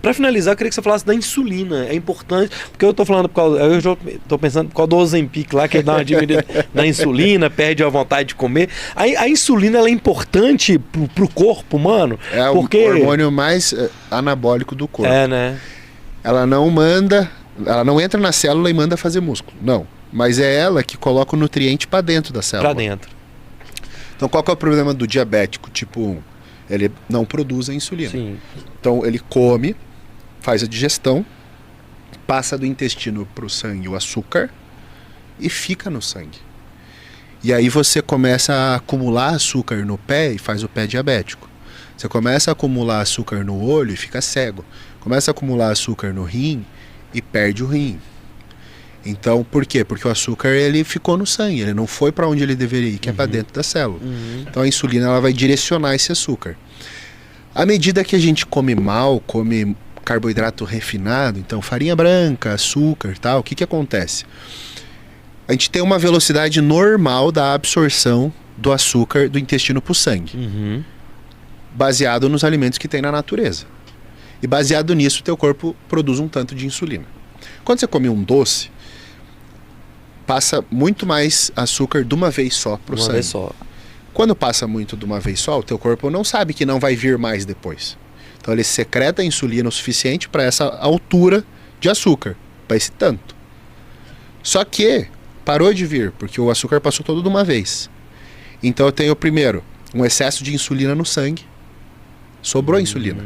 Pra finalizar, eu queria que você falasse da insulina. É importante, porque eu tô falando por causa, eu já tô pensando por causa do Ozempic lá, que dá uma diminuída da insulina, perde a vontade de comer. A insulina, ela é importante pro corpo humano? É porque... o hormônio mais anabólico do corpo. É, né? Ela não entra na célula e manda fazer músculo, não. Mas é ela que coloca o nutriente para dentro da célula. Pra dentro. Então qual que é o problema do diabético tipo 1? Ele não produz a insulina. Sim. Então ele come, faz a digestão, passa do intestino para o sangue o açúcar e fica no sangue. E aí você começa a acumular açúcar no pé e faz o pé diabético. Você começa a acumular açúcar no olho e fica cego. Começa a acumular açúcar no rim e perde o rim. Então, por quê? Porque o açúcar ele ficou no sangue, ele não foi para onde ele deveria ir, que é para dentro da célula. Então a insulina ela vai direcionar esse açúcar. À medida que a gente come mal, come carboidrato refinado, então farinha branca, açúcar, tal, o que que acontece? A gente tem uma velocidade normal da absorção do açúcar do intestino para o sangue, baseado nos alimentos que tem na natureza. E baseado nisso, o teu corpo produz um tanto de insulina. Quando você come um doce, passa muito mais açúcar de uma vez só para o sangue. Uma vez só. Quando passa muito de uma vez só, o teu corpo não sabe que não vai vir mais depois. Então ele secreta a insulina o suficiente para essa altura de açúcar, para esse tanto. Só que parou de vir, porque o açúcar passou todo de uma vez. Então eu tenho primeiro um excesso de insulina no sangue, sobrou insulina.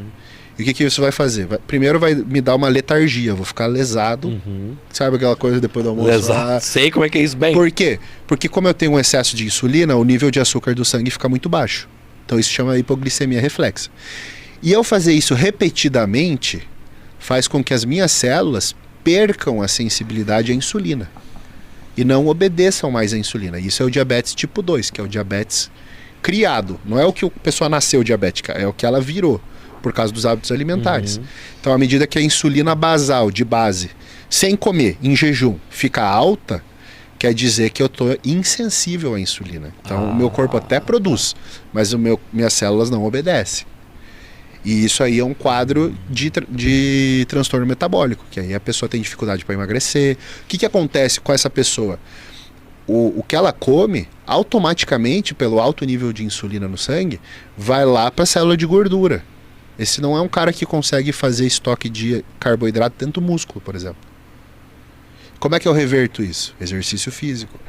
E o que que isso vai fazer? Primeiro vai me dar uma letargia, eu vou ficar lesado. Sabe aquela coisa depois do almoço? Lesado. Sei como é que é isso bem. Por quê? Porque como eu tenho um excesso de insulina, o nível de açúcar do sangue fica muito baixo. Então isso chama hipoglicemia reflexa. E eu fazer isso repetidamente faz com que as minhas células percam a sensibilidade à insulina e não obedeçam mais à insulina. Isso é o diabetes tipo 2, que é o diabetes criado. Não é o que a pessoa nasceu diabética, é o que ela virou por causa dos hábitos alimentares. Então, à medida que a insulina basal, de base, sem comer, em jejum, fica alta, quer dizer que eu estou insensível à insulina. Então, o meu corpo até produz, mas minhas células não obedecem. E isso aí é um quadro de transtorno metabólico, que aí a pessoa tem dificuldade para emagrecer. O que acontece com essa pessoa? O que ela come, automaticamente, pelo alto nível de insulina no sangue, vai lá para a célula de gordura. Esse não é um cara que consegue fazer estoque de carboidrato dentro do músculo, por exemplo. Como é que eu reverto isso? Exercício físico.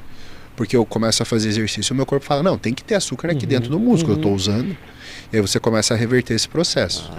Porque eu começo a fazer exercício e o meu corpo fala, não, tem que ter açúcar aqui dentro do músculo, eu estou usando. E aí você começa a reverter esse processo.